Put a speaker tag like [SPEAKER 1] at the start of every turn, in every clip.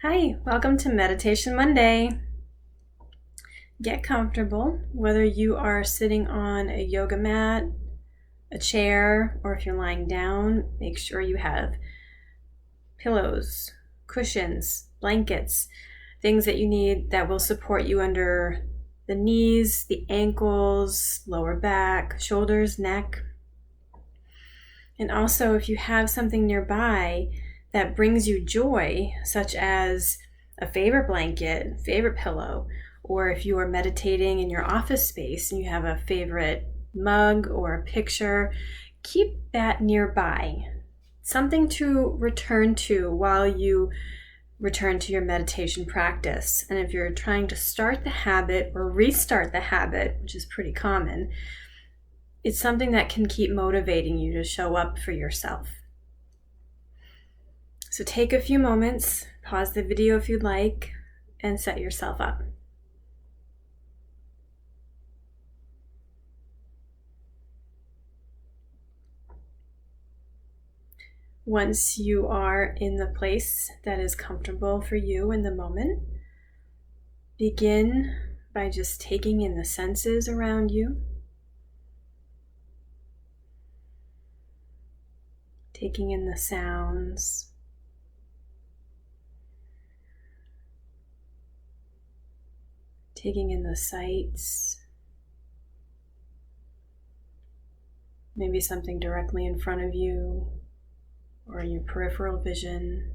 [SPEAKER 1] Hi, welcome to Meditation Monday. Get comfortable, whether you are sitting on a yoga mat, a chair, or if you're lying down. Make sure you have pillows, cushions, blankets, things that you need that will support you under the knees, the ankles, lower back, shoulders, neck. And also, if you have something nearby that brings you joy, such as a favorite blanket, favorite pillow, or if you are meditating in your office space and you have a favorite mug or a picture, keep that nearby. Something to return to while you return to your meditation practice. And if you're trying to start the habit or restart the habit, which is pretty common, it's something that can keep motivating you to show up for yourself. So take a few moments, pause the video if you'd like, and set yourself up. Once you are in the place that is comfortable for you in the moment, begin by just taking in the senses around you. Taking in the sounds, taking in the sights, maybe something directly in front of you or in your peripheral vision.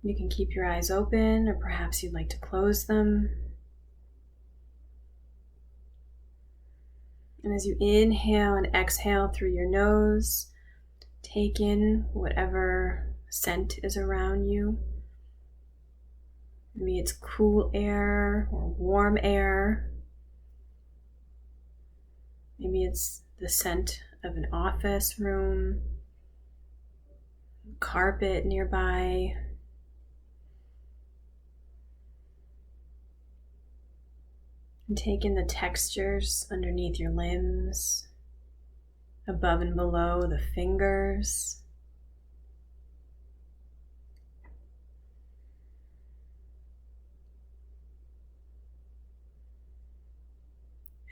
[SPEAKER 1] You can keep your eyes open, or perhaps you'd like to close them. And as you inhale and exhale through your nose, take in whatever scent is around you. Maybe it's cool air or warm air. Maybe it's the scent of an office room, carpet nearby. And take in the textures underneath your limbs, above and below the fingers.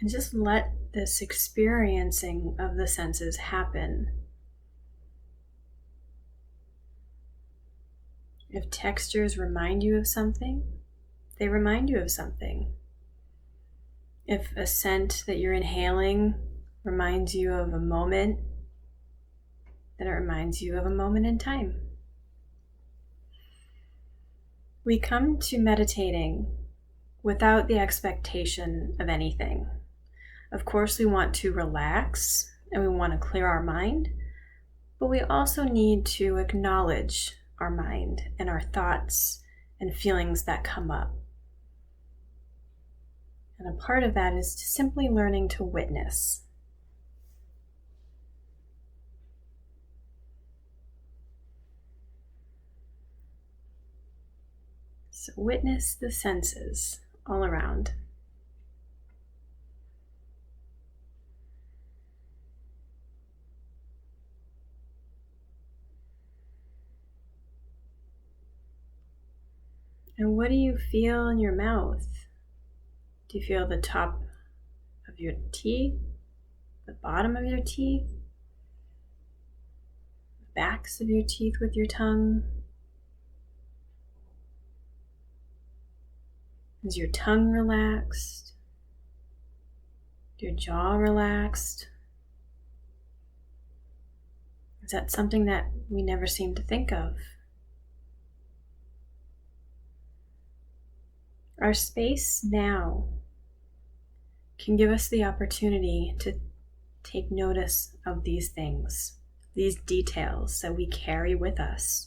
[SPEAKER 1] And just let this experiencing of the senses happen. If textures remind you of something, they remind you of something. If a scent that you're inhaling reminds you of a moment, then it reminds you of a moment in time. We come to meditating without the expectation of anything. Of course, we want to relax and we want to clear our mind, but we also need to acknowledge our mind and our thoughts and feelings that come up. And a part of that is simply learning to witness. So witness the senses all around. And what do you feel in your mouth? Do you feel the top of your teeth, the bottom of your teeth, the backs of your teeth with your tongue? Is your tongue relaxed? Your jaw relaxed? Is that something that we never seem to think of? Our space now can give us the opportunity to take notice of these things, these details that we carry with us.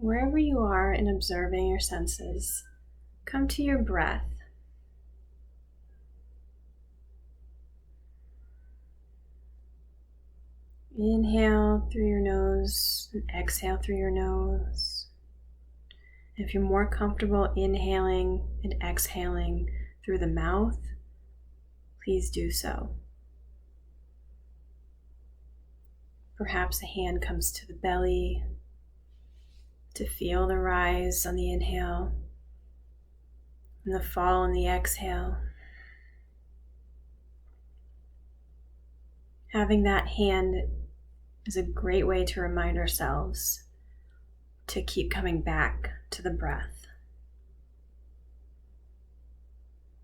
[SPEAKER 1] Wherever you are in observing your senses, come to your breath. Inhale through your nose and exhale through your nose. If you're more comfortable inhaling and exhaling through the mouth, please do so. Perhaps a hand comes to the belly to feel the rise on the inhale and the fall on the exhale. Having that hand is a great way to remind ourselves to keep coming back to the breath.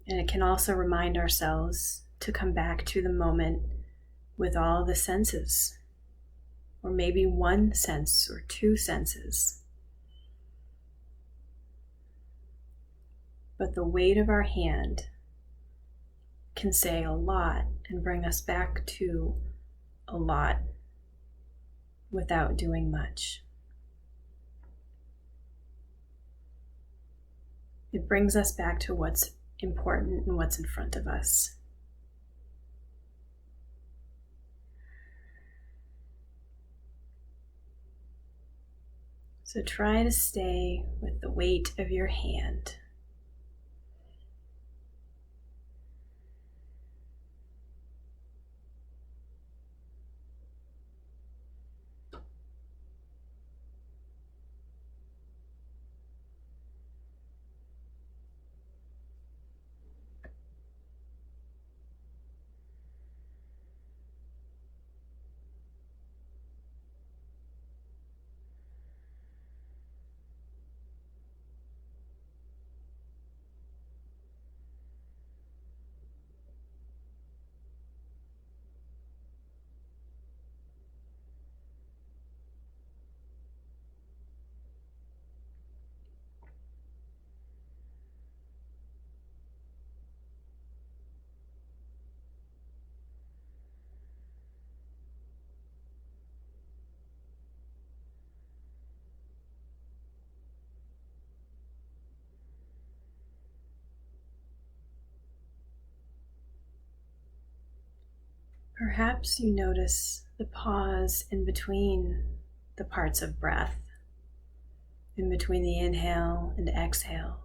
[SPEAKER 1] And it can also remind ourselves to come back to the moment with all the senses, or maybe one sense or two senses. But the weight of our hand can say a lot and bring us back to a lot without doing much. It brings us back to what's important and what's in front of us. So try to stay with the weight of your hand. Perhaps you notice the pause in between the parts of breath, in between the inhale and exhale.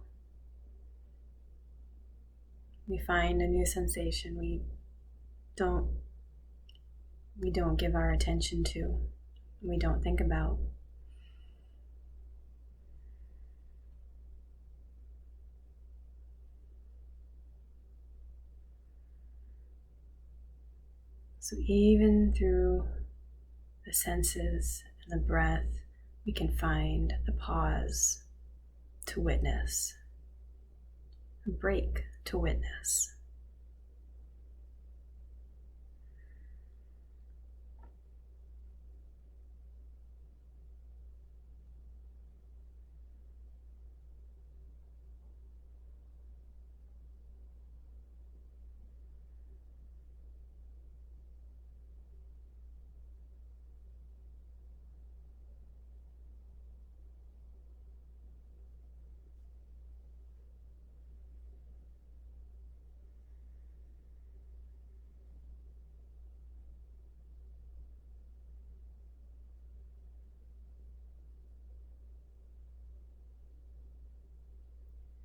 [SPEAKER 1] We find a new sensation we don't give our attention to, we don't think about. So even through the senses and the breath, we can find a pause to witness, a break to witness.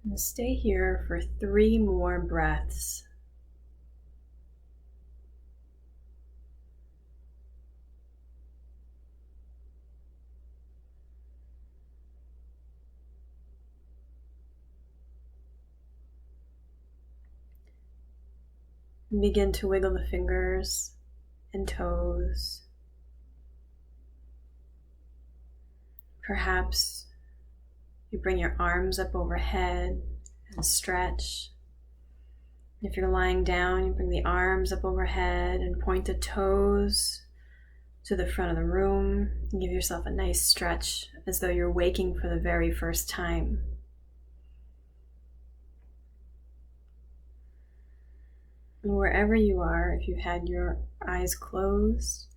[SPEAKER 1] And stay here for 3 more breaths. And begin to wiggle the fingers and toes. Perhaps you bring your arms up overhead and stretch. If you're lying down, you bring the arms up overhead and point the toes to the front of the room and give yourself a nice stretch as though you're waking for the very first time. And wherever you are, if you've had your eyes closed,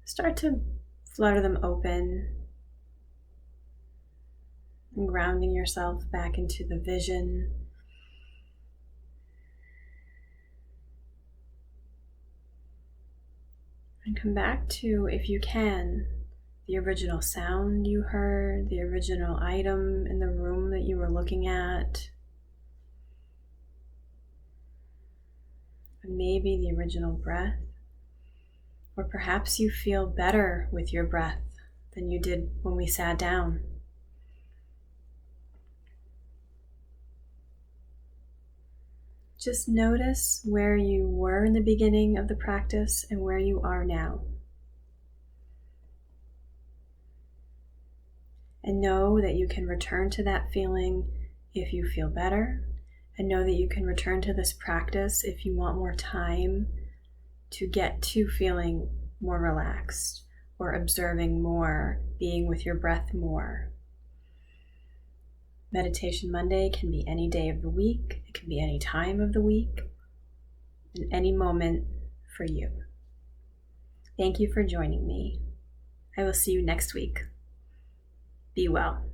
[SPEAKER 1] start to flutter them open and grounding yourself back into the vision. And come back to, if you can, the original sound you heard, the original item in the room that you were looking at, and maybe the original breath. Or perhaps you feel better with your breath than you did when we sat down. Just notice where you were in the beginning of the practice and where you are now. And know that you can return to that feeling if you feel better. And know that you can return to this practice if you want more time to get to feeling more relaxed or observing more, being with your breath more. Meditation Monday can be any day of the week. It can be any time of the week, and any moment for you. Thank you for joining me. I will see you next week. Be well.